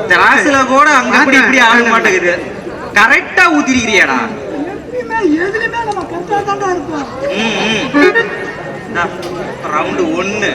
திராசுல கூட அங்க அப்படி இப்படி ஆக மாட்டேங்குது. கரெக்டா ஊத்திருக்கிறியாடா? ரவுண்டு 1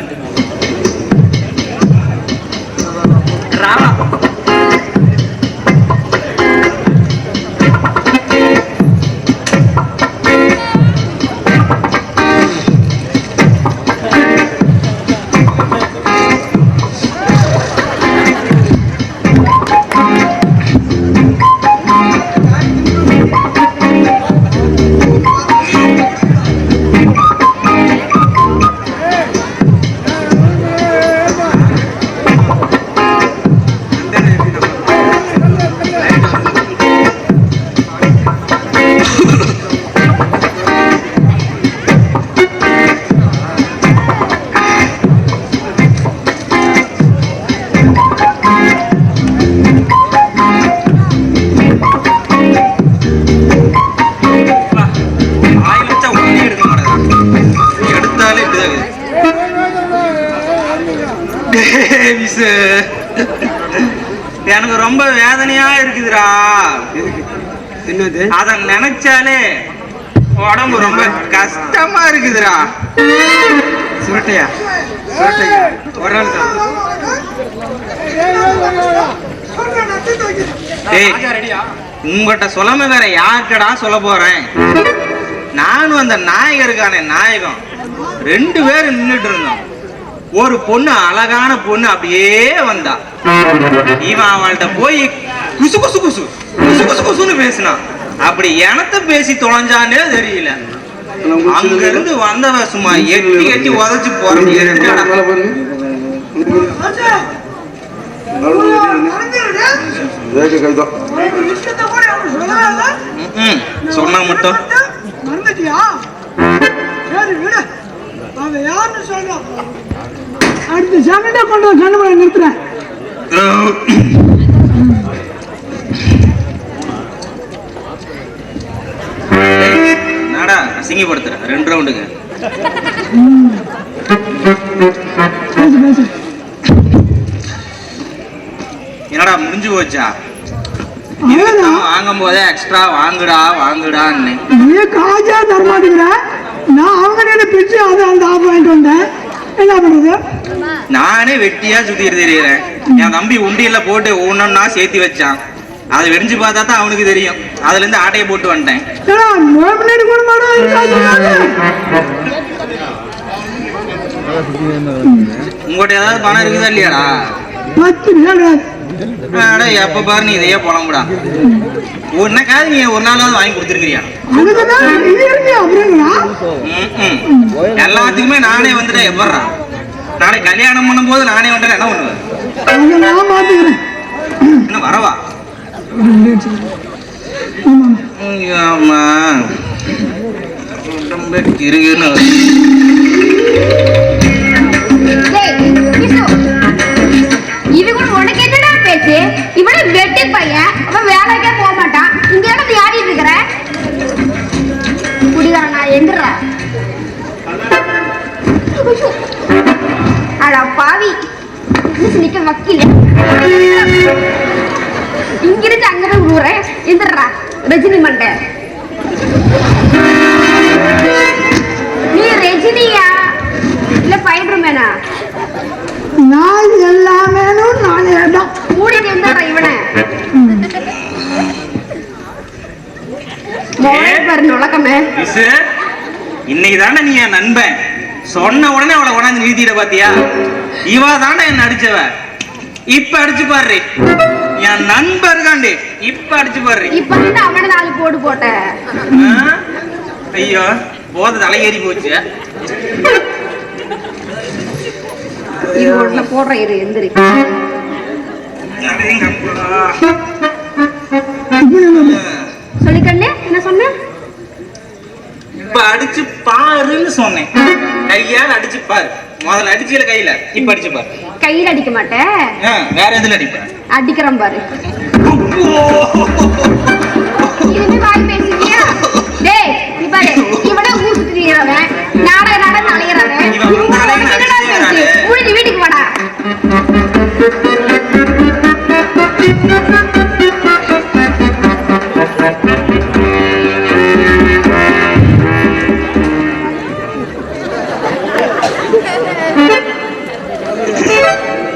எனக்கு ரொம்ப வேதனையா இருக்குதுடா. அத நினைச்சாலே உடம்பு ரொம்ப கஷ்டமா இருக்குதுடா. சுரட்டையா ஒரு நாள் தான். உங்ககிட்ட சொல்லாம வேற யாருக்கடா சொல்ல போறேன்? நானும் அந்த நாயகருக்கான நாயகம் 2 பேரும் நின்றுட்டு இருந்தோம். ஒரு பொண்ணு, அழகான பொண்ணு அப்படியே வந்தா. இவன் அவள்கிட்ட போய் குசு குசு குசு குசு குசு குசுன்னு பேசினான். அப்படி எனத்த பேசி தொலைஞ்சானே தெரியல. அங்க இருந்து வந்தவ சும்மா எட்டி எட்டி உதச்சு போறோம். சொன்னா மட்டும் அடுத்த செகண்டே கொண்டு கண்ணு நிறுத்துறேன். நாடா அசிங்கப்படுத்துற 2 ரவுண்டுக்கு. என்னடா முடிஞ்சு போச்சா? வாங்கும் போதே எக்ஸ்ட்ரா வாங்குடா வாங்குடான்னு நீ காஜா தரமாட்டேங்கிற. நான் அவங்க பிரிச்சு அதை அந்த ஆஃப் வாங்கிட்டு வந்தேன். என்ன பண்றது? நானே வெட்டியா சுத்திட்டு தெரியுறேன். என் தம்பி உண்டியல்ல போட்டு ஒன்னொன்னா சேர்த்து வச்சான். அதை வெடிஞ்சு பார்த்தா தான் அவனுக்கு தெரியும். அதுல இருந்து ஆட்டையை போட்டு வந்துட்டேன். உங்கள்கிட்ட ஏதாவது பணம் இருக்குதா இல்லையாடா? 10 எப்ப பாரு நீ இதையே புலம்புடா. உன்னக்காவது நீ ஒரு நாளாவது வாங்கி கொடுத்துருக்கிறியா? எல்லாத்துக்குமே நானே வந்துட்டேன். எப்படா நாளை கல்யாணம் பண்ணும் போது நானே வந்துட்டேன். என்ன பண்ணுவேன்? என்ன வரவா? ஆமா கிருகின்னு இது கூட உனக்கு என்னடா பேச்சு? இவன வெட்டி பையன், அவன் வேலைக்கே போக மாட்டான். இங்க இடத்து யாரிட்டு இருக்கிற குடிகாரன்? நான் எந்திரா அடா பாவி, நிக்க வக்கீல இங்கிருந்து அங்கே விடுறேன். எந்திரா ரஜினி மண்டை. நீ ரஜினியா இல்ல ஃபைட்டர் மேனா? நான் எல்லாமே நானே தான். கூடிட்டு எந்திரா இவனை. இன்னைக்கு தானே நீ என் நண்பன் சொன்ன உடனே அவளை உடனே நிறுத்திட பாத்தியா? இவ தானே என்ன அடிச்சவ. இப்ப அடிச்சு பாரு. என் நண்பர் காண்டி இப்ப அடிச்சு பாரு. இப்ப அவனை 4 போடு போட்ட. ஐயோ போத தலையேறி போச்சு. இது ஒண்ணு போடுற இரு எந்திரி. சொல்லிக்கண்ணே என்ன சொன்ன? இப்ப அடிச்சு பாருன்னு சொன்னேன். கையால் அடிச்சு பாரு. முதல்ல அடிச்சுல கையில, இப்ப அடிச்சு பாரு. கையில அடிக்க மாட்டேன். வேற எதுல அடிப்ப? அடிக்கிறேன் பாரு. இதுவே வாய் பேசுறியா? டேய் நீ பாரு, இவனே ஊசி திரியறவன், நாடக அலையறவன். ஊடி வீட்டுக்கு வாடா.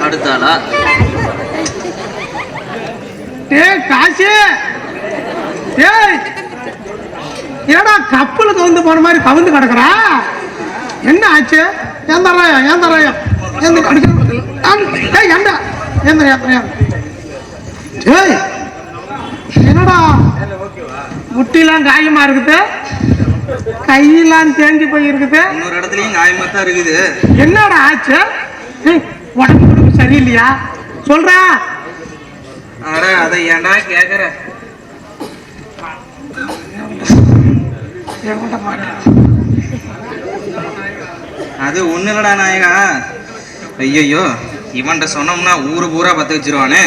அடுத்தாளா? ஏய் காசி, ஏய் ஏடா கப்பலுக்கு வந்து போன மாதிரி கவுந்து கிடக்குறா? என்ன ஆச்சு? ஏன் தராயா என்னடா முட்டிலாம் காயமா இருக்குது, கையெல்லாம் தேஞ்சு போய் இருக்குது, இன்னொரு இடத்துலயும் காயமா தான் இருக்குது. என்னடா ஆச்சு? உடம்பு சரியில்லையா? சொல்றா. அட அதை ஏன்டா கேக்குற? அது ஒண்ணு இல்லடா நாயகா. ஐயோ இவன்ட்ட சொன்னோம்னா ஊரு பூரா பத்த வச்சிருவானே.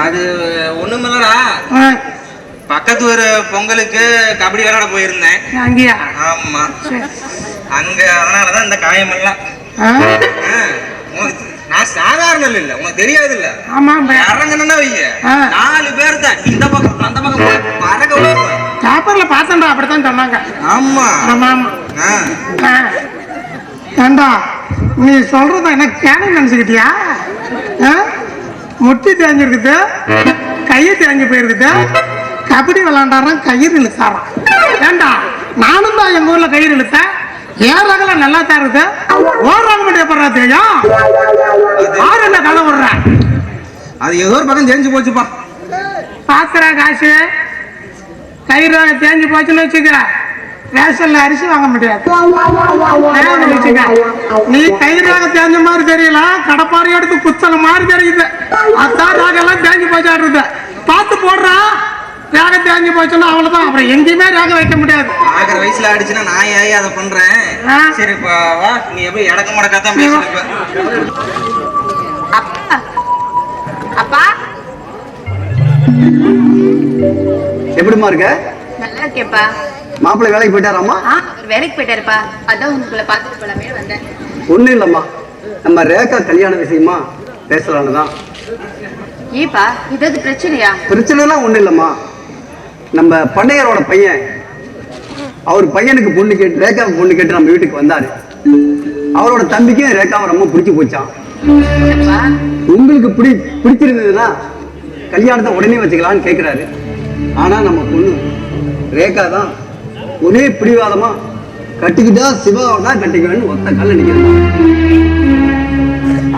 அது ஒண்ணுமில்லடா, பக்கத்து ஒரு பொங்கலுக்கு கபடி விளையாட போயிருந்தேன். அங்கேயா? ஆமா அங்க. அதனாலதான் இந்த காயம் எல்லாம். நான் சாதாரண இல்ல, உனக்கு தெரியாது இல்ல. ஆமா இறங்கணும்னா வைங்க 4 பேர் தான் இந்த பக்கம் அந்த பக்கம் பறக்க விடுவாங்க. பேப்பர்ல பார்த்தேன்டா, அப்படித்தான் சொன்னாங்க. ஆமா ஆமா ஏண்டா நீ சொல்றத என்ன கேன நினைச்சுக்கிட்டியா? முட்டி தேஞ்சிருக்குது, கையை தேஞ்சு போயிருக்குது, கபடி விளையாண்டாரான், கயிறு இழுத்தாரான். ஏண்டா நானும் தான் எங்க ஊர்ல கயிறு இழுத்தேன். ஏறாகல நல்லா தான் இருக்குது, ஓடுறாங்க மட்டும் எப்படா தெரியும்? ஆறு என்ன கதை விடுற? அது ஏதோ ஒரு பக்கம் தேஞ்சு போச்சுப்பா. பாக்குற காசு கயிறு தேஞ்சு போச்சுன்னு வச்சுக்க, ரேஷன்ல அரிசி வாங்க முடியாது. நீ கயிறாக தேஞ்ச மாதிரி தெரியல, கடப்பாறை எடுத்து குத்தல மாதிரி தெரியுது. அதான் ராகெல்லாம் தேஞ்சு போச்சாடுறது. பார்த்து போடுறா. ரேக தேஞ்சு போச்சுன்னா அவ்வளவுதான், அப்புறம் எங்கேயுமே ரேக வைக்க முடியாது. ஆகிற வயசுல ஆயிடுச்சுன்னா நான் ஏன் அதை பண்றேன்? சரிப்பா வா, நீ எப்படி இடக்க முடக்காதான் பேசுறப்ப. அப்பா எப்படிமா இருக்க? நல்லா இருக்கேப்பா. மாப்பிள்ளை வேலைக்கு போயிட்டாராம்மா? வேலைக்கு போயிட்டாருப்பா. அதான் உங்களை பார்த்துட்டு போலாமே வந்தேன். ஒண்ணும் இல்லம்மா, நம்ம ரேகா கல்யாண விஷயமா பேசலான்னு தான். ஏப்பா ஏதாவது பிரச்சனையா? பிரச்சனைலாம் ஒண்ணும் இல்லம்மா. நம்ம பண்ணையரோட பையன், அவர் பையனுக்கு பொண்ணு கேட்டு, ரேகாவுக்கு பொண்ணு கேட்டு நம்ம வீட்டுக்கு வந்தாரு. அவரோட தம்பிக்கும் ரேகாவை ரொம்ப பிடிச்சி போச்சான். உங்களுக்கு பிடிச்சிருந்ததுன்னா கல்யாணத்தை உடனே வச்சுக்கலான்னு கேட்கிறாரு. ஆனா நம்ம பொண்ணு ரேகா தான் ஒரே பிடிவாதமா கட்டிக்கிட்டா சிவாவை தான் கட்டிக்குவேன்னு ஒத்த கல்ல நிக்கிறோம்.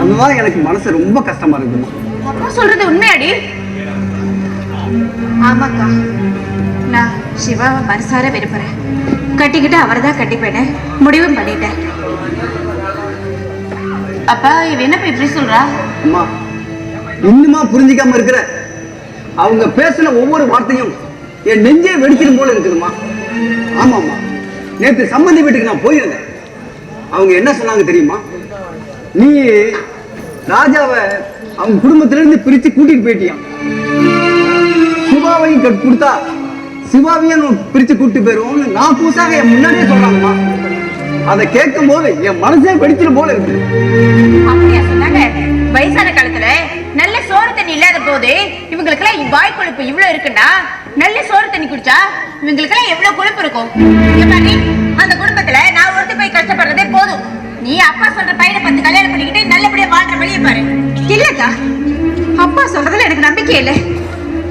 அதுதான் எனக்கு மனசு ரொம்ப கஷ்டமா இருக்குமா. அப்பா சொல்றது உண்மையாடி? ஆமாக்கா, நான் சிவாவை மனசார விரும்புறேன். கட்டிக்கிட்டு அவரை தான் கட்டிப்பேன்னு முடிவும் பண்ணிட்டேன். அப்பா இவ என்ன இப்படி சொல்றா? அம்மா இன்னுமா புரிஞ்சிக்காம இருக்கிற? அவங்க பேசின ஒவ்வொரு வார்த்தையும் என் நெஞ்சே வெடிச்சிடும் போல இருக்குதுமா. ஆமாம்மா, நேற்று சம்பந்தி வீட்டுக்கு நான் போயிருந்தேன். அவங்க என்ன சொன்னாங்க தெரியுமா? நீ ராஜாவை அவங்க குடும்பத்திலிருந்து பிரிச்சு கூட்டிட்டு போயிட்டியான். சிவாவையும் கொடுத்தா சிவாவையும் பிரிச்சு கூட்டிட்டு போயிருவோம்னு நான் புதுசாக என் முன்னாடியே சொல்றாங்கம்மா. அதை கேட்கும் போது என் மனசே வெடிச்சிடும் போல இருக்கு. அப்படியா சொன்னாங்க? வயசான காலத்துல நல்ல சோறு தண்ணி இல்லாத போது இவங்களுக்கு எல்லாம் வாய் கொழுப்பு இவ்வளவு இருக்குன்னா, நல்ல சோறு தண்ணி குடிச்சா இவங்களுக்கு எல்லாம் எவ்வளவு கொழுப்பு இருக்கும். அந்த குடும்பத்துல நான் ஒருத்தி போய் கஷ்டப்படுறதே போதும். நீ அப்பா சொல்ற பையனை 10 கல்யாணம் பண்ணிக்கிட்டு நல்லபடியா வாழ்ற வழியை பாரு. இல்லக்கா, அப்பா சொல்றதுல எனக்கு நம்பிக்கை இல்லை.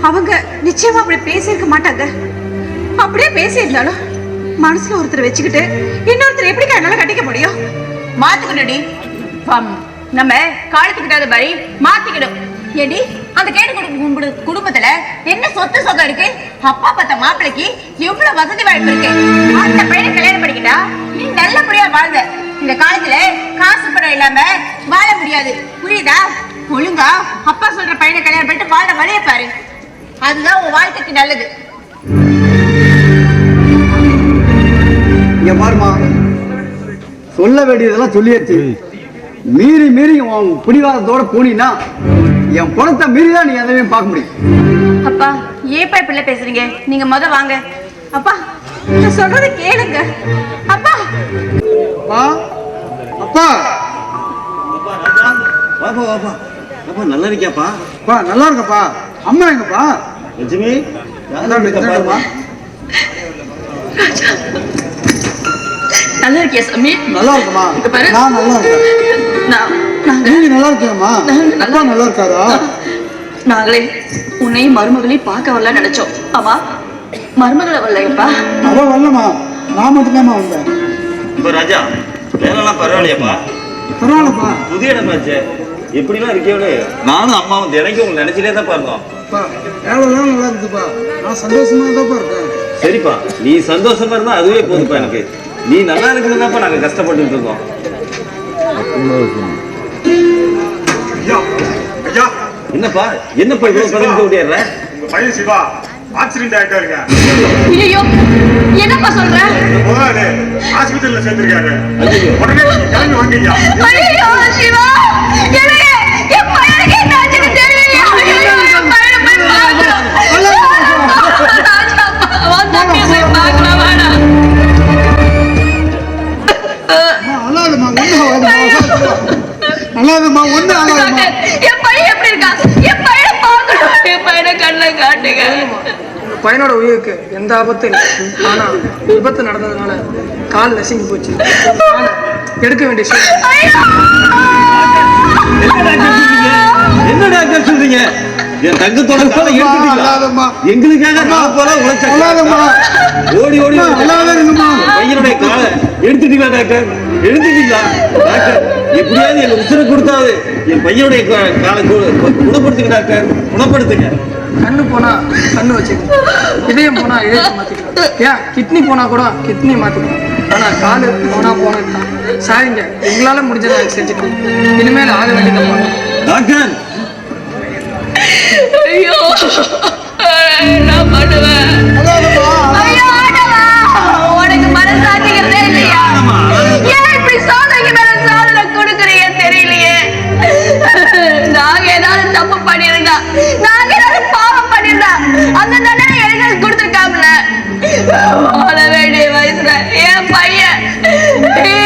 அவங்க நிச்சயமா அப்படி பேசியிருக்க மாட்டாங்க. அப்படியே பேசியிருந்தாலும் மனசுல ஒருத்தர் வச்சுக்கிட்டு இன்னொருத்தர் எப்படி என்னால கட்டிக்க முடியும்? மாத்துக்கணும்டி. நம்ம காலத்துக்கிட்டாத மாதிரி மாத்திக்கணும். ஏடி அந்த கேடு குடும்பத்துல என்ன சொத்து சொகம் இருக்கு? அப்பா பார்த்த மாப்பிளைக்கு எவ்வளவு வசதி வாய்ப்பு இருக்கு. அந்த பையனை கல்யாணம் பண்ணிக்கிட்டா நீ நல்லபடியா வாழ்ந்த. இந்த காலத்துல காசு பணம் இல்லாம வாழ முடியாது, புரியுதா? ஒழுங்கா அப்பா சொல்ற பையனை கல்யாணம் பண்ணிட்டு வாழ வழிய பாரு, அதுதான் உன் வாழ்க்கைக்கு நல்லது. இங்க பாருமா, சொல்ல வேண்டியதெல்லாம் சொல்லியாச்சு. மீறி மீறி உன் பிடிவாதத்தோட போனீன்னா என் பணத்தை மீறிதான் நீ எதையும் பார்க்க முடியும். அப்பா ஏப்பா இப்படி பேசுறீங்க? நீங்க முத வாங்க. அப்பா நான் சொல்றத கேளுங்க. அப்பா அப்பா அப்பா வாப்பா வாப்பா அப்பா, நல்லா இருக்கியாப்பா? அப்பா நல்லா இருக்கப்பா. அம்மா எங்கப்பா? லட்சுமி இருக்கா? நல்லா இருக்கியா சாமி? நல்லா இருக்குமா? இங்க பாரு. நான் நல்லா இருக்கேன். நீங்க நல்லா இருக்கியாம்மா? அப்பா நல்லா இருக்காரா? நாங்களே உன்னையும் மருமகளையும் பார்க்க வரல நினைச்சோம். ஆமா, மருமகளை வரலையப்பா? அவ வரலமா, நான் மட்டும்தாம்மா வந்தேன். இப்ப ராஜா, வேலைலாம் பரவாயில்லையாப்பா? பரவாயில்லப்பா. புதிய இடமாச்சு, எப்படிலாம் இருக்கேன்னு நானும் அம்மாவும் தினைக்கும் உங்களை நினைச்சிட்டே தான் இருந்தோம். வேலைலாம் நல்லா இருக்குதுப்பா, நான் சந்தோஷமா தான்ப்பா இருக்கேன். சரிப்பா, நீ சந்தோஷமா இருந்தா அதுவே போதுப்பா எனக்கு. நீ நல்லா இருக்கணும் தான்ப்பா நாங்க கஷ்டப்பட்டு இருக்கோம். என்னப்பா என்னப்பா இவ்வளவு பதவிக்கு ஓடிடுற? பையன் சிவா ஆக்சிடென்ட் ஆயிட்டாருங்க. ஐயோ, என்னப்பா சொல்ற? முதலாளி ஆஸ்பத்திரியில சேர்த்திருக்காரு. உடனே கிளம்பி வாங்கய்யா. ஐயோ சிவா, என் பையனுக்கு என்ன ஆச்சுன்னு தெரியலையா? ஐயோ, என் பையனை போய் பார்க்கணும். வந்தப்பே போய் பார்க்கலாம் வேணா. நல்லாதுமா, ஒண்ணு ஆகாதுமா. என் பையன் எப்படி இருக்கா? என் பையனை பார்க்கணும். என் பையனை கண்ணில் காட்டுங்க. பையனோட உயிருக்கு எந்த ஆபத்தும் இல்லை. ஆனா விபத்து நடந்ததுனால கால் நசுங்கி போச்சு. எடுக்க வேண்டிய என்ன டாக்டர் சொல்றீங்க? என் தங்கத்தோட காலை எடுத்துட்டீங்களா? எங்களுக்காக நான் போல உழைச்சா ஓடி ஓடி பையனுடைய காலை எடுத்துட்டீங்களா டாக்டர்? எடுத்துட்டீங்களா டாக்டர்? எப்படியாவது என் உசுரை கொடுத்தாவது என் பையனுடைய காலை குணப்படுத்துங்க டாக்டர், குணப்படுத்துங்க. கண்ணு போனா கண்ணு வச்சுக்கணும், இதயம் போனா இதயத்தை மாத்திக்கலாம், ஏன் கிட்னி போனா கூட கிட்னி மாத்திக்கலாம். ஆனா காலு போனா போனதுதான். சாரிங்க, எங்களால முடிஞ்சதை செஞ்சுக்கலாம். இனிமேல் ஆக வேண்டியது டாக்டர். ஐயோ, என்ன பண்ணுவேன்? ஐயோ ஆண்டவா, உனக்கு மனசாட்சிக்கிறதே இல்லையா? ஏன் இப்படி சோதனைக்கு மேல சோதனை கொடுக்குறீங்க தெரியலையே. நாங்க ஏதாவது தப்பு பண்ணிருந்தா, நாங்க ஏதாவது பாவம் பண்ணிருந்தா அந்த தண்டனை எனக்கு கொடுத்துருக்காமல. வாழ வேண்டிய வயசுல என் பையன்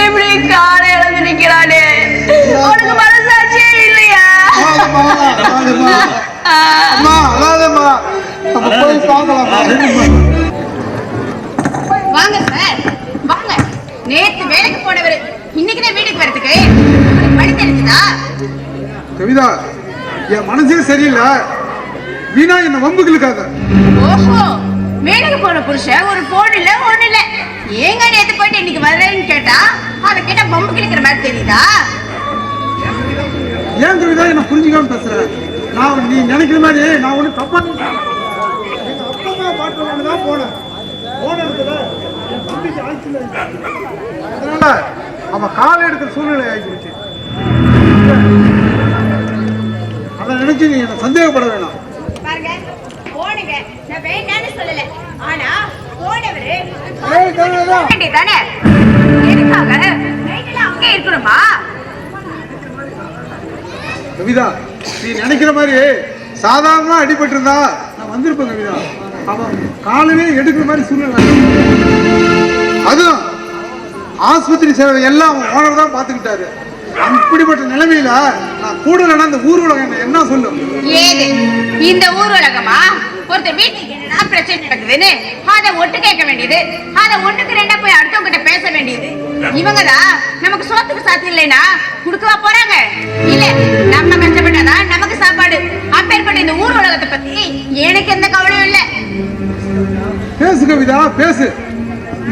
இப்படி காலை இழந்து நிக்கிறானே, உனக்கு மனசாட்சியே இல்லையா? வாங்க சார், வாங்க. நேத்து வேலைக்கு போனவர் இன்னைக்குதான் வீட்டுக்கு வரதுக்கு படி தெரிஞ்சுதா? கவிதா, என் மனசே சரியில்லை, வீணா என்ன வம்புகளுக்காக. ஓஹோ, வேலைக்கு போன புருஷன் ஒரு போன் இல்ல ஒண்ணு இல்ல. ஏங்க நேத்து போயிட்டு இன்னைக்கு வரேன்னு கேட்டா அதை கேட்டா பம்பு கிளிக்கிற மாதிரி தெரியுதா? ஏன் கவிதா என்ன புரிஞ்சுக்காம பேசுறேன்? நான் நீ நினைக்கிற மாதிரி நான் ஒண்ணு தப்பா தான் போனேன். அதனால அவன் காலை எடுக்கிற சூழ்நிலை ஆகிடுச்சு. அதை நினைச்சு நீ என்ன சந்தேகப்பட வேணாம். பாருங்க, போனுங்க, நான் வேண்டான்னு சொல்லல. ஆனா போனவரு தானே, எதுக்காக நைட்ல அங்கே இருக்கணுமா? கவிதா, நீ நினைக்கிற மாதிரி சாதாரணமா அடிபட்டு இருந்தா நான் வந்திருப்பேன் கவிதா. அவன் காலவே எடுக்கிற மாதிரி சூழ்நிலை. அதுவும் ஆஸ்பத்திரி சேவை எல்லாம் ஓனர் தான் பார்த்துக்கிட்டாரு. அப்படிப்பட்ட நிலைமையில நான் கூட அந்த ஊர் உலகம் என்ன சொல்லும்? ஏது இந்த ஊர் உலகமா? ஒருத்தர் வீட்டுக்கு என்னன்னா பிரச்சனை நடக்குதுன்னு அதை ஒட்டு கேட்க வேண்டியது, அதை ஒண்ணுக்கு ரெண்டா போய் அடுத்தவங்க கிட்ட பேச வேண்டியது. இவங்கதான் நமக்கு சோத்துக்கு சாத்தியம் இல்லைன்னா குடுக்கவா போறாங்க? இல்ல, நம்ம கஷ்டப்பட்டாதான் நமக்கு சாப்பாடு. அப்பேற்பட்ட இந்த ஊர் உலகத்தை பத்தி எனக்கு எந்த கவலையும் இல்ல. பேசு கவிதா, பேசு.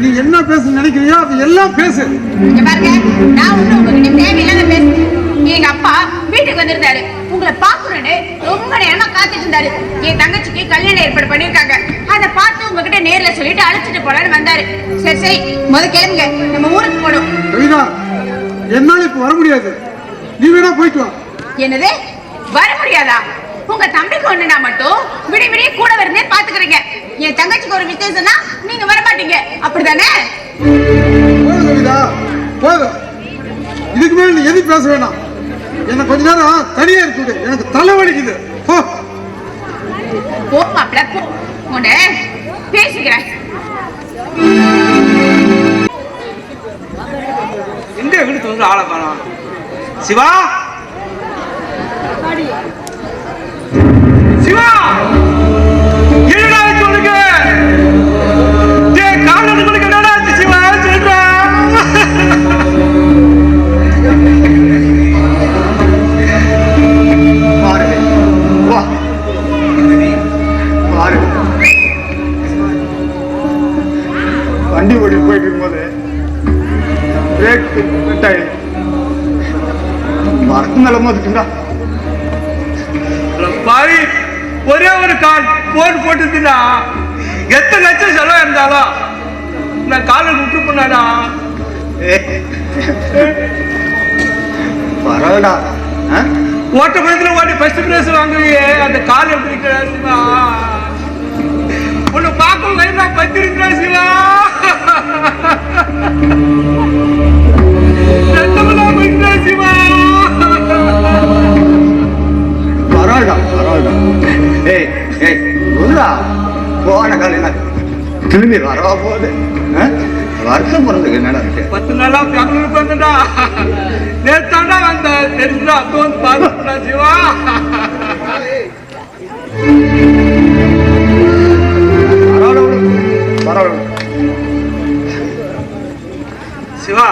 நீ என்ன பேச நினைக்கிறியோ அது எல்லாம் பேசு. இங்க பாருங்க, நான் ஒண்ணு உங்ககிட்ட தேவையில்லாத பேசுறேன். எங்க அப்பா வீட்டுக்கு வந்திருந்தாரு, உங்களை பாக்குறேன்னு வந்தாரு. என் தங்கச்சிக்கு கல்யாணம் ஏற்பாடு பண்ணிருக்காங்க. அதை பார்த்து உங்ககிட்ட நேர்ல சொல்லிட்டு அழைச்சிட்டு போலான்னு வந்தாரு. சரி சரி, முத கிளம்புங்க, நம்ம ஊருக்கு போனோம். கவிதா, என்னால இப்ப வர முடியாது, நீ வேணா போயிட்டு வா. என்னது, வர முடியாதா? உங்க தம்பிக்கு ஒண்ணுனா மட்டும் விடிய விடிய கூட வருந்தே பாத்துக்கிறீங்க. என் தங்கச்சிக்கு ஒரு விசேஷம்னா நீங்க வர மாட்டீங்க, அப்படிதானே? போதும் கவிதா, போதும். இதுக்கு மேல நீ எதுவும் பேச வேணாம். என்ன கொஞ்ச நேரம் தனியா இருக்குது, எனக்கு தலை வலிக்குது. போ மாப்பிள்ள, போ. உன்ன பேசிக்கிறேன். எங்க வீட்டுக்கு வந்து ஆளை காணோம். சிவா, சிவா, என்னடா சொல்லுங்க. காலத்துக்கு என்னடா சிவா சொல்றா? வண்டி ஓடிட்டு போயிட்டு இருக்கும்போது பிரேக் கட்டாயி மரத்து மேல மோதிட்டுடா. பாவி, ஒரே ஒரு கால் போன் போட்டுதுன்னா எத்தனை லட்சம் செலவு இருந்தாலும் நான் காலை விட்டு பண்ணாடா. பரவாயில்லடா, ஓட்ட படத்துல ஓட்டி ஃபர்ஸ்ட் பிரைஸ் வாங்குவியே, அந்த கால் எப்படி சிவா? உன்னை பார்க்கும் நான் பத்திருக்கா சிவா? சிவா, பரவாயில்லடா, பரவாயில்லடா. ஏய் ஏய், சொல்லுடா, போன காலையில திரும்பி வரவா போகுது. வருஷம் பிறந்தது என்னடா இருக்கு? 10 நாளா பெங்களூருக்கு வந்துடா. நேத்தாண்டா வந்த தெரிஞ்சா தோந்து பாருடா சிவா. சிவா,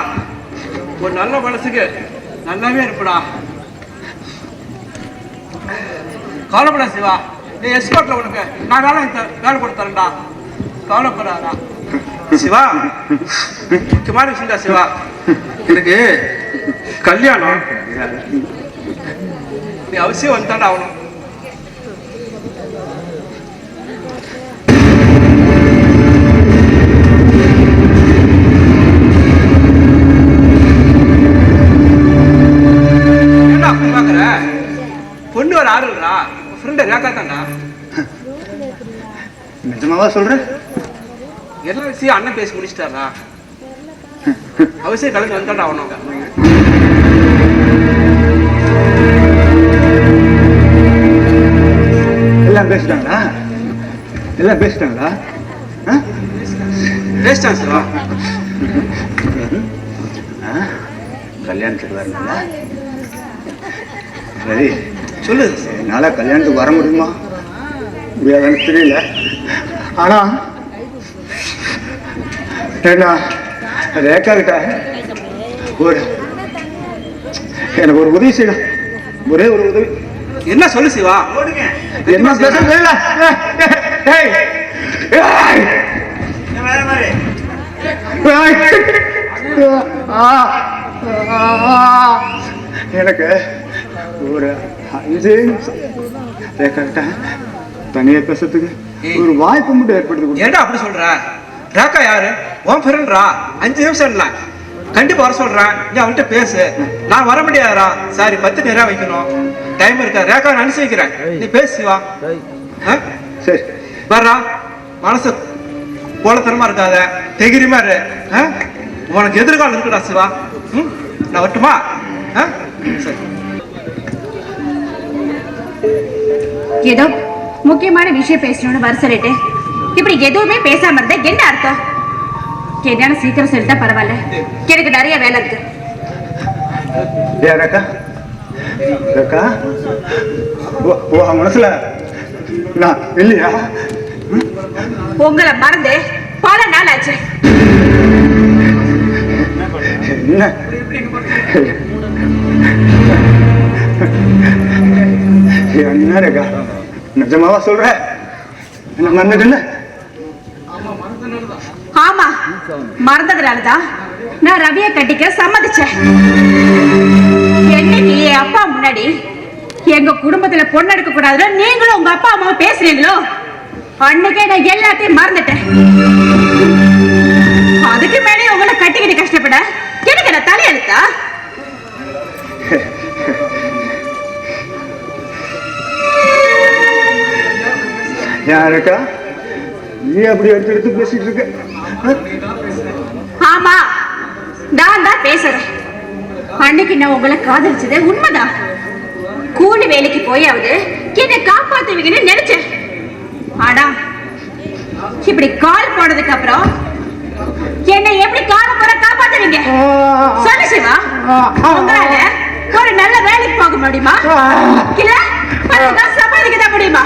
ஒரு நல்ல மனசுக்கு நல்லாவே இருப்படா. கவலைப்படா சிவா, நீ எஸ்போர்ட்ல உனக்கு நான் வேலை கொடுத்தரேன்டா. கவலைப்படாதா சிவா. முக்கியமான விஷயம்டா சிவா, எனக்கு கல்யாணம். நீ அவசியம் வந்துட்டாண்டா ஆகணும். பொண்ணு ஒரு ஆறுடா, ஃப்ரெண்ட் ரேக்கா தாண்டா. நிஜமாவா சொல்ற? எல்லா விஷயம் அண்ணன் பேசி முடிச்சிட்டாரா? அவசியம் கலந்து வந்தாண்டா ஆகணும். எல்லாம் பேசிட்டாங்களா? எல்லாம் பேசிட்டாங்களா? பேசிட்டான் சிவா. கல்யாணத்துக்கு வரணும்ல? சரி, சொல்லு. என்னால கல்யாணத்துக்கு வர முடியுமா முடியாதுன்னு தெரியல. ஆனா ரேகா கிட்ட எனக்கு ஒரு உதவி செய்யணும். ஒரே ஒரு உதவி. என்ன சொல்லு சிவா? என்ன பேச எனக்கு ஒரு 5 நிமிஷம் ரேகா கிட்ட தனியா பேசுறதுக்கு ஒரு வாய்ப்பு மட்டும் ஏற்படுத்தி. ஏன்டா அப்படி சொல்ற? ரேகா யாரு? உன் ஃப்ரெண்ட்ரா. 5 நிமிஷம் இல்ல, கண்டிப்பா வர சொல்றேன். நீ அவன்கிட்ட பேசு. நான் வர முடியாதா? சாரி, 10 நேரம் வைக்கணும். டைம் இருக்கா? ரேகா நான் அனுப்பிச்சு வைக்கிறேன், நீ பேசு சிவா. சரி வர்றா. மனசு போலத்தனமா இருக்காத, தைரியமா இரு. உனக்கு எதிர்காலம் இருக்குடா சிவா. நான் வரட்டுமா? சரி. ஏதோ முக்கியமான விஷயம் பேசணும்னு வர சொல்லிட்டு இப்படி எதுவுமே பேசாம இருந்தா என்ன அர்த்தம்? என்னன்னு சீக்கிரம் சொல்லிட்டா பரவாயில்ல, எனக்கு நிறைய வேலை இருக்கு. மனசுல நான் இல்லையா? உங்களை மறந்து பல நாள் ஆச்சு. என்ன ரேகா, நிஜமாவா சொல்ற? என்ன மறந்துட்டு? ஆமா, மறந்ததுனாலதான் நான் ரவியை கட்டிக்க சம்மதிச்சேன். என்னைக்கு என் அப்பா முன்னாடி எங்க குடும்பத்துல பொண்ணு எடுக்க கூடாதுன்னு நீங்களும் உங்க அப்பா அம்மாவும் பேசுறீங்களோ அன்னைக்கே நான் எல்லாத்தையும் மறந்துட்டேன். அதுக்கு மேலே உங்களை கட்டிக்கிட்டு கஷ்டப்பட எனக்கு நான் தலையெழுத்தா? யாருக்கா நீ அப்படி எடுத்து பேசிட்டு இருக்க? ஆமா, நான் தான் பேசுறேன். அன்னைக்கு நான் உங்களை காதலிச்சது உண்மைதான். கூலி வேலைக்கு போயாவது என்னை காப்பாத்துவீங்கன்னு நினைச்சேன். ஆனா இப்படி கால் போனதுக்கு அப்புறம் என்னை எப்படி காப்பாத்துவீங்க? சொல்லு சிவா, உங்களால ஒரு நல்ல வேலைக்கு போக முடியுமா? இல்ல சம்பாதிக்க தான் முடியுமா?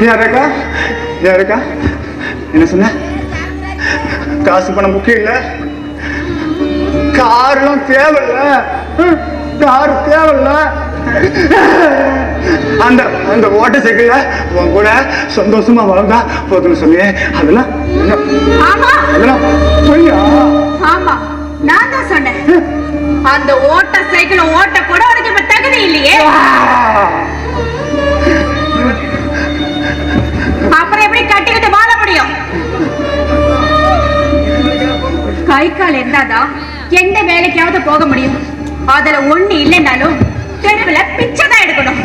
யாருக்கா என்ன சொன்ன? காசு பணம் முக்கியம் இல்ல, காரெல்லாம் தேவையில்ல, கார் தேவையில்ல. அந்த அந்த ஓட்ட சைக்கிள்ல உன் கூட சந்தோஷமா வாழ்ந்தா போதுன்னு சொன்னியே, அதெல்லாம் சொல்லியா? ஆமா, நான் தான் சொன்னேன். அந்த ஓட்ட சைக்கிள் ஓட்ட கூட உனக்கு இப்ப தகுதி இல்லையே. அப்புறம் எப்படி கட்டிக்கிட்டு வாழ முடியும்? கை கால் இருந்தாதான் எந்த வேலைக்காவது போக முடியும். அதுல ஒண்ணு இல்லைன்னாலும் தெருவுல பிச்சை தான் எடுக்கணும்.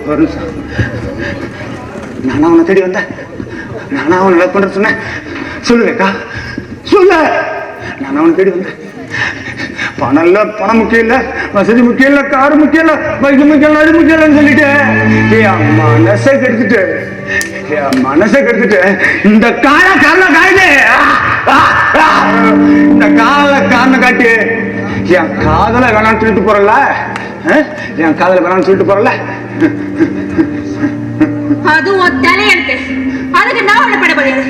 ஒரு நிமிஷம், நானா உன்னை தேடி வந்தேன்? நானா அவனை லவ் பண்ற சொன்னேன்? சொல்லுவேக்கா, சொல்லு. நானா அவனை தேடி வந்தேன். பணம் இல்ல, பணம் முக்கியம் இல்ல, வசதி முக்கியம் இல்ல, காரு முக்கியம் இல்ல, பைக்கு முக்கியம் இல்ல, அது முக்கியம் இல்லைன்னு சொல்லிட்டு என் மனசை கெடுத்துட்டு இந்த காலை காயுது. இந்த காலை காரணம் காட்டி என் காதல வேணாம்னு சொல்லிட்டு போறல, என் காதல வேணாம்னு சொல்லிட்டு போறல. அதுவும் தலையெழுத்து. அதுக்கு நான் உன்னை பட முடியாது.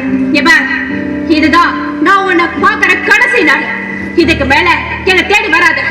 இதுதான் நான் உன்னை பாக்குற கடைசி நாள். இதுக்கு மேல என்ன தேடி வராது.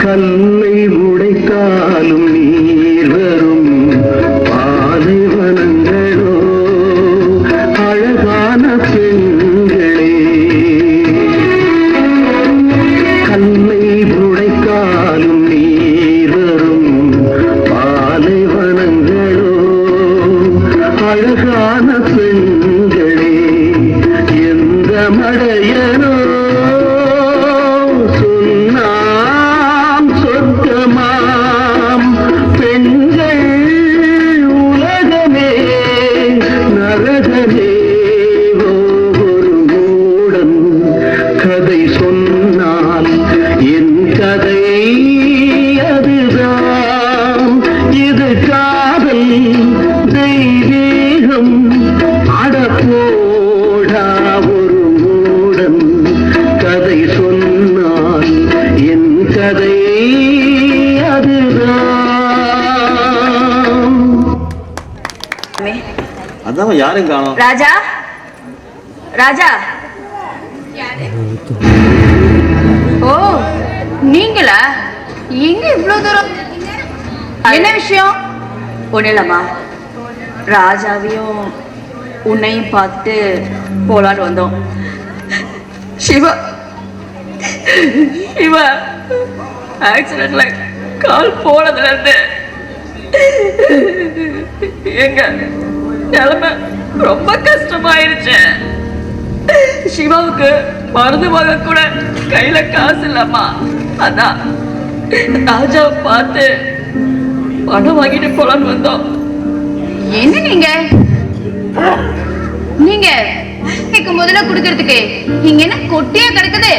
கல்லை உடைத்தாலும் நீர் வரும் பாலைவனங்களோ அழகான பெண்களே. கல்லை உடைத்தாலும் நீர் வரும் பாலைவனங்களோ அழகான பெண்களே. எந்த மடையனோ சொன்னாம் சொர்க்கமாம் பெண்கள் உலகமே நரகமே. ஒரு மூடன் கதை சொன்னால் என் கதை அதுதான். இது காதல் தெய்வீகம் அடப்போடா. ஒரு மூடன் கதை சொன்னால் என் கதை அதுதான். அதான் யாரும் காணோம். ராஜா, ராஜா. ஓ, நீங்களா? எங்க இவ்வளவு தூரம்? என்ன விஷயம்? ஒண்ணு இல்லம்மா, ராஜாவையும் உன்னையும் பார்த்துட்டு போலான்னு வந்தோம். சிவா சிவா ஆக்சிடென்ட்ல கால் போனதுல இருந்து எங்க நிலைமை ரொம்ப கஷ்டமாயிருச்சு. சிவாவுக்கு மருந்து வாங்க கூட கையில காசு இல்லம்மா. அதான் ராஜாவை பார்த்து பணம் வாங்கிட்டு போலான்னு வந்தோம். என்ன நீங்க நீங்க முதல்ல குடுக்கறதுக்கு நீங்க என்ன கொட்டியா கிடக்குது?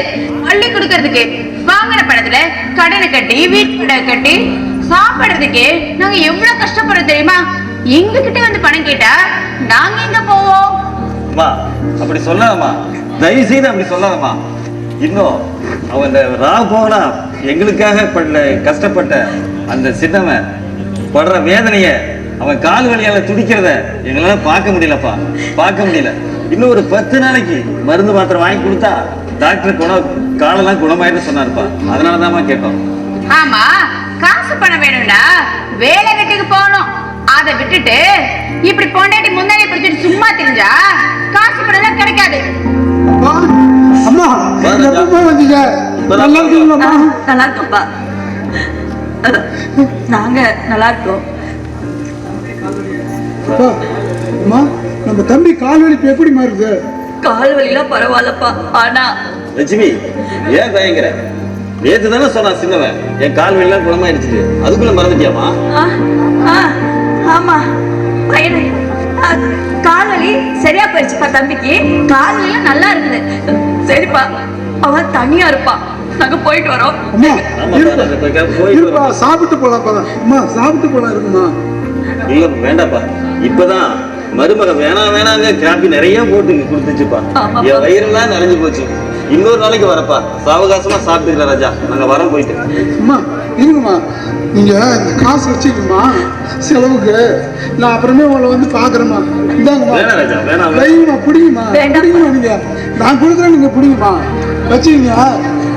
அள்ளி குடுக்கறதுக்கு வாங்கின பணத்துல கடனை கட்டி வீட்டு கட்டி சாப்பிடுறதுக்கு நாங்க எவ்வளவு கஷ்டப்படுறோம் தெரியுமா? எங்க கிட்ட வந்து பணம் கேட்டா நாங்க எங்க போவோம்? அப்படி சொல்லாதம்மா, தயவு செய்து அப்படி சொல்லாதம்மா. இன்னும் அவன் இந்த ராவ் போனா எங்களுக்காக படல கஷ்டப்பட்ட அந்த சின்னவன் படுற வேதனைய, அவன் கால் வலியால துடிக்கிறத எங்களால பார்க்க முடியலப்பா, பார்க்க முடியல. இன்னும் ஒரு 10 நாளைக்கு மருந்து மாத்திரை வாங்கி கொடுத்தா டாக்டர் காலெல்லாம் குணமாயிட்டு சொன்னாருப்பா. அதனாலதான்மா கேட்டோம். ஆமா, காசு பணம் வேணும்னா வேலை வெட்டிக்கு போகணும். அதை விட்டுட்டு இப்படி பொண்டாட்டி முன்னாடி பிடிச்சிட்டு சும்மா தெரிஞ்சா காசு பணம் கிடைக்காது. அம்மா, எப்ப வந்தீங்க? நல்லா இருக்கீங்களா? நல்லா இருக்கோம்ப்பா, நாங்க நல்லா இருக்கோம். அம்மா, நம்ம தம்பி கால் வலி எப்படி மாறுது? கால் வலிலாம் பரவாயில்லப்பா. ஆனா லட்சுமி, ஏன் பயங்கர? நேத்து தானே சொன்னா சின்னவன் என் கால் வலிலாம் குணமாயிடுச்சு. அதுக்குள்ள மறந்துட்டியாமா? ஆமா, பையனே கால் வலி சரியா போயிடுச்சுப்பா. தம்பிக்கு கால் வலி நல்லா இருக்குது. சரிப்பா, அவன் தனியா இருப்பான். நாங்க போயிட்டு வரோம். சாப்பிட்டு போலாம். அம்மா, சாப்பிட்டு போலாம் இருக்குமா? இல்ல வேண்டாப்பா, இப்பதான் மருமக வேணாங்க காப்பி நிறைய போட்டு கொடுத்துச்சுப்பா. என் வயிறெல்லாம் நிறைஞ்சு போச்சு. இன்னொரு நாளைக்கு வரப்பா, சாவகாசமா சாப்பிட்டுக்கிற ராஜா. நாங்க வரோம் போயிட்டு. அம்மா இருங்கம்மா, நீங்க இந்த காசு வச்சுக்கணுமா செலவுக்கு? நான் அப்புறமே உங்களை வந்து பாக்குறேம்மா. இந்தாங்கம்மா, வேணாம் ராஜா, வேணாம். தைரியமா பிடிங்கம்மா, பிடிங்கம்மா. நீங்க நான் கொடுக்குறேன், நீங்க பிடிங்கம்மா, வச்சுக்கீங்க.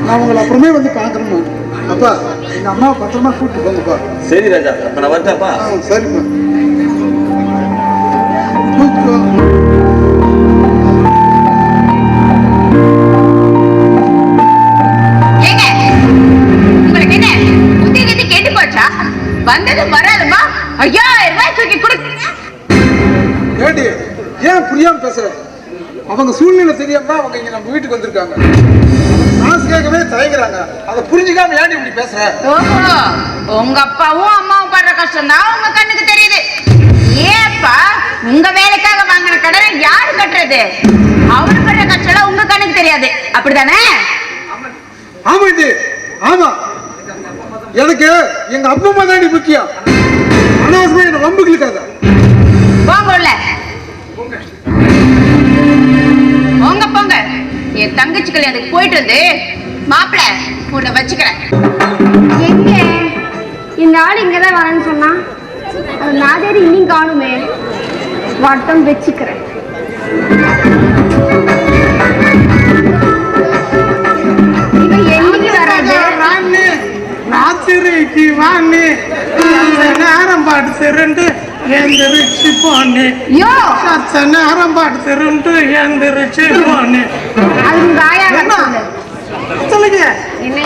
நான் உங்களை அப்புறமே வந்து பாக்குறேம்மா. அப்பா, எங்க அம்மாவை பத்திரமா கூப்பிட்டு போங்கப்பா. சரி ராஜா, அப்ப நான் வரட்டாப்பா. சரிப்பா. உங்களுக்கு என்ன புத்தி கத்தி கேட்டு போச்சா? வந்தது வராதுமா 5000 ரூபாய் தூக்கி கொடுக்குறீங்க. ஏடி, ஏன் புரியாம பேசுற? அவங்க சூழ்நிலை தெரியாம தான் அவங்க இங்க நம்ம வீட்டுக்கு வந்திருக்காங்க. காசு கேட்கவே தயங்குறாங்க. அதை புரிஞ்சுக்காம ஏன் இப்படி பேசுற? ஓஹோ, உங்க அப்பாவும் அம்மாவும் படுற கஷ்டம் தான் உங்க கண்ணுக்கு தெரியுது. ஏப்பா, உங்க வேலைக்காக வாங்கின கடனை யாரு கட்டுறது? அவரு படுற கஷ்டம் உங்க கண்ணுக்கு தெரியாது, அப்படிதானே? ஆமா இது, ஆமா. எனக்கு எங்க அப்பா அம்மா தான் முக்கியம். அனாவசியமா என்ன வம்புக்கு இருக்காத. போங்கல்ல, போங்க. என் தங்கச்சி கல்யாணத்துக்கு போயிட்டு வந்து மாப்பிள்ள உன்னை வச்சுக்கிறேன். எங்க இந்த ஆள் இங்கதான் வரேன்னு சொன்னா, அது நாதேரி இன்னும் காணுமே. வட்டம் வச்சுக்கிறேன். வேலைக்கு வான்னு நேரம் படுத்து ரெண்டு எந்திரிச்சு போனே. யோ சத்த நேரம் படுத்து ரெண்டு எந்திரிச்சு போனே. அது உங்க ஆயா சொல்லு. சொல்லுங்க.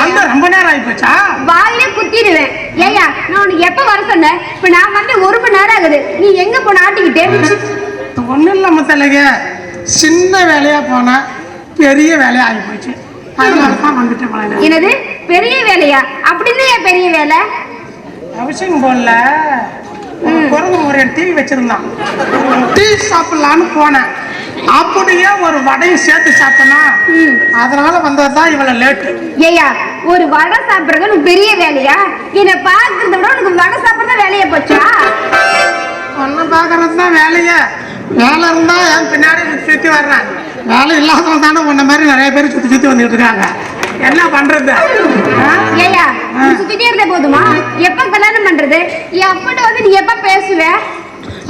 அந்த ரொம்ப நேரம் ஆகி போச்சா? வாயிலே குத்திடுவேன். ஏயா நான் உனக்கு எப்ப வர சொன்னேன்? இப்ப நான் வந்து 1 மணி நேரம் ஆகுது. நீ எங்க போன ஆட்டிக்கிட்டே? ஒண்ணும் இல்லாம தலைங்க, சின்ன வேலையா போனா பெரிய வேலையா ஆகி போச்சு. அதனாலதான் வந்துட்டேன். என்னது பெரிய வேலையா? அப்படின்னு பெரிய வேலை அவசியம் போல. குரங்கு முறைய டிவி வச்சிருந்தான். டீ சாப்பிடலான்னு போனேன். அப்படியே ஒரு வடையும் சேர்த்து சாப்பிட்டனா, அதனால வந்ததுதான் இவ்வளவு லேட்டு. ஏயா ஒரு வடை சாப்பிடுறது உனக்கு பெரிய வேலையா? என்ன பாக்குறத விட உனக்கு வடை சாப்பிடுறத வேலையா போச்சா? ஒன்னும் பாக்குறது தான் வேலையா? வேலை இருந்தா என் பின்னாடி சுத்தி வர்றேன். வேலை இல்லாதவங்க தானே உன்ன மாதிரி நிறைய பேர் சுத்தி சுத்தி வந்துட்டு இருக்காங்க. என்ன பண்றது? ஏயா சுத்திட்டே இருந்தே போதுமா? எப்ப கல்யாணம் பண்றது? எப்பட வந்து நீ எப்ப பேசுவ?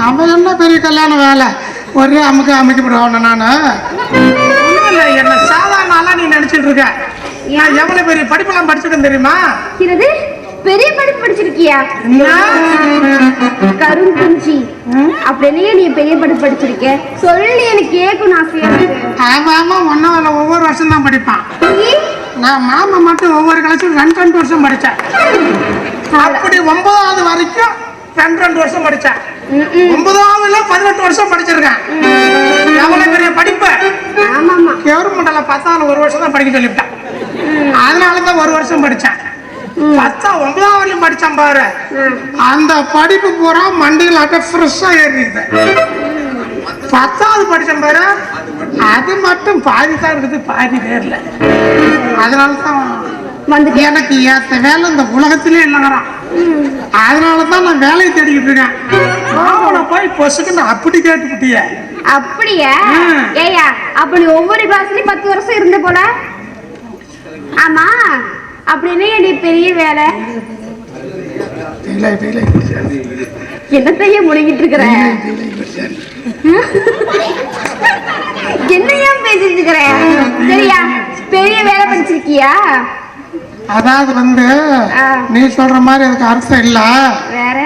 அவன் என்ன பெரிய கல்யாண வேலை? ஒரே அமைக்கப்படுவான். நானு என்ன சாதாரண ஆளா நீ நினைச்சிட்டு இருக்க? நான் எவ்வளவு பெரிய படிப்பெல்லாம் படிச்சிருக்கேன் தெரியுமா? இது பெரிய படிப்பு படிச்சிருக்கியா? கருங்குஞ்சி அப்படியே நீ பெரிய படிப்பு படிச்சிருக்க சொல்லி எனக்கு கேட்கணும் ஆசையா இருக்கு. ஆமா ஆமா, ஒன்னாவில் ஒவ்வொரு வருஷம் தான் படிப்பான். நான் மாமா மட்டும் ஒவ்வொரு கிளாஸும் 2 வருஷம் படித்தேன். அப்படி 9வது வரைக்கும் 2 வருஷம் படித்தேன். 9வதுல 18 வருஷம் படிச்சிருக்கேன். எவ்வளவு பெரிய படிப்பு! கவர்மெண்ட்ல 10வது 1 வருஷம் தான் படிக்க சொல்லிவிட்டேன். அதனாலதான் 1 வருஷம் படித்தேன். 9வது படிச்சேன் பாரு. அந்த படிப்பு பூரா மண்டியில் அப்படியே ஃப்ரெஷ்ஷா ஏறிடுது. 10வது படிச்சேன் பாரு, அது மட்டும் பாதி தான் இருக்குது, பாதி நேர்ல. அதனாலதான் எனக்கு ஏத்த வேலை இந்த உலகத்திலே இல்லைங்கிறான். அதனாலதான் நான் வேலையை தேடிக்கிட்டு இருக்கேன். அவனை போய் பொசுக்குன்னு அப்படி கேட்டுக்கிட்டிய. அப்படியா? ஏயா அப்ப நீ ஒவ்வொரு கிளாஸ்லயும் 10 வருஷம் இருந்த போல. ஆமா அப்படின்னு நீ பெரிய வேலை என்னத்தையே முழுங்கிட்டு இருக்கிற? என்னையா பேசிட்டு இருக்கிற? சரியா பெரிய வேலை படிச்சிருக்கியா? அதாவது நீ சொல்ற மாதிரி அதுக்கு அர்த்தம் இல்ல. வேற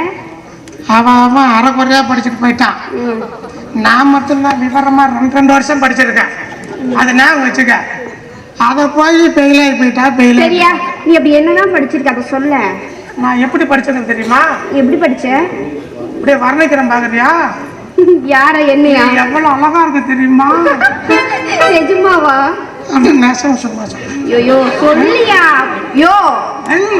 அவன் அரைக்குறையா படிச்சுட்டு போயிட்டான். நான் மட்டும்தான் விவரமா 2 வருஷம் படிச்சிருக்கேன். அதை நான் வச்சுக்க. அத போய் பெயிலாகி போயிட்டா. சரியா நீ அப்படி என்னதான் படிச்சிருக்க அதை சொல்ல. நான் எப்படி படிச்சது தெரியுமா? எப்படி படிச்ச? இப்படியே வர்ணிக்கிறேன் பாக்குறியா? யார என்னையா? எவ்வளவு அழகா இருக்கு தெரியுமா? நிஜமாவா? அது நெசம் சும்மா யோ சொல்லியா? யோ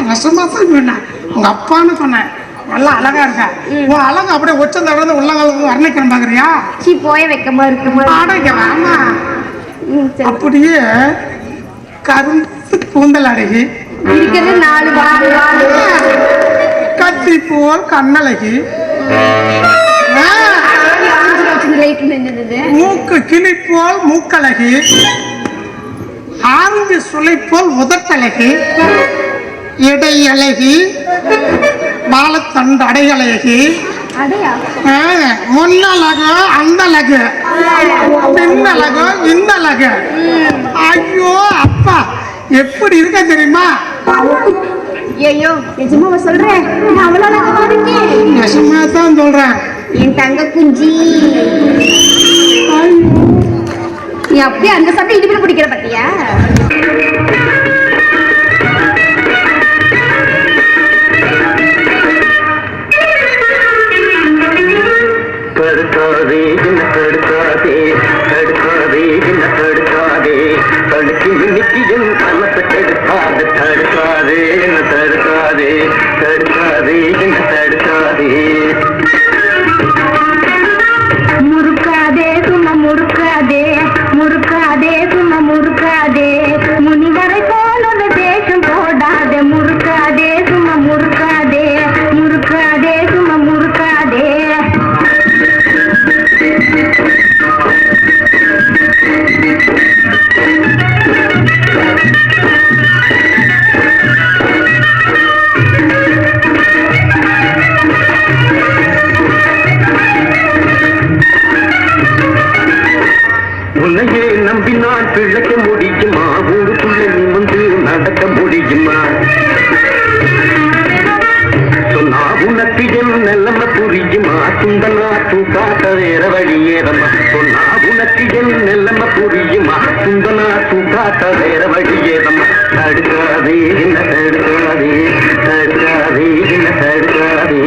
நெசமா சொன்னேன். உங்க அப்பான்னு சொன்னேன். நல்லா அழகா இருக்க. உன் அழகு அப்படியே உச்சந்த விழுந்து உள்ளங்கால வர்ணிக்கிறேன் பாக்குறியா? சீ போய வைக்கமா இருக்குமா? ஆமா அப்படியே கரும்பு கூந்தல் அழகி இருக்கிறது 4 வாரம். கத்தி போல் கண்ணழகி, மூக்கு கிளி போல் மூக்கழகி, ஆரஞ்சு சுளை போல் உதட்டழகி, இடை அழகி, வாழத்தண்டு அடையழகி, முன்னழகு அந்த அழகு, பின்னழகு இந்த அழகு. ஐயோ அப்பா எப்படி இருக்க தெரியுமா? ஐயோ நிஜமாவா சொல்றேன்? நான் அவ்வளவு அழகா இருக்கேன். நிஜமா தான் சொல்றேன். என் தங்க குஞ்சி நீ அப்படியே அந்த சட்டை இடுப்புல பிடிக்கிற பத்தியா? தடுக்காதே என்ன தடுக்காதே, தடுக்காதே என்ன தடுக்காதே, தடுக்கி இன்னைக்கு என் கலத்தை கெடுக்காது. தடுக்காதே என்ன தடுக்காதே, தடுக்காதே என்ன தடுக்காதே. முறுக்காதே சும்மா முறுக்காதே, முறுக்காதே சும்மா முறுக்காதே, முனிவரை போல தேசம் போடாதே. முறுக்காதே சும்மா முறுக்காதே, முறுக்காதே சும்மா முறுக்காதே. நெல்லம்ம புரியுமா சுந்தனா தூக்காட்ட வேற வழியேதம்மா சொன்னா உனக்கு என் நெல்லம்ம புரியுமா சுந்தனா தூக்காட்ட வேற வழியேதம்மா தடுக்காதே என்ன தடுக்காதே தடுக்காதே என்ன தடுக்காதே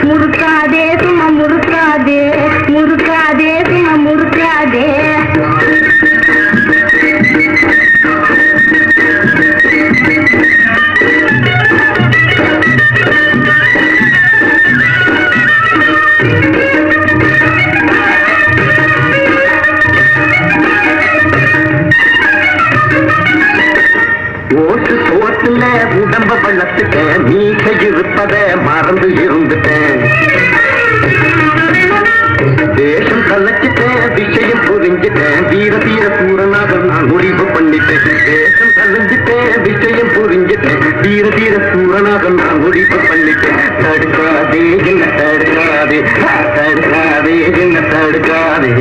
முறுக்காதே சும்மா முறுக்காதே முறுக்காதே சும்மா முறுக்காதே ஓட்டு சோட்டுல உடம்ப வளர்த்துட்டேன் மீச இருப்பத மறந்து இருந்துட்டேன் தேசம் கலைச்சிட்டேன் விஷயம் புரிஞ்சுட்டேன் தீர தீர பூரனாக நான் முடிவு பண்ணிட்டேன் தேசம் கலைஞ்சிட்டேன் விஷயம் புரிஞ்சுட்டேன் தீர தீர பூரனாக நான் முடிவு பண்ணிட்டேன் தடுக்காதே என்ன தடுக்காதே தடுக்காதே என்ன தடுக்காதே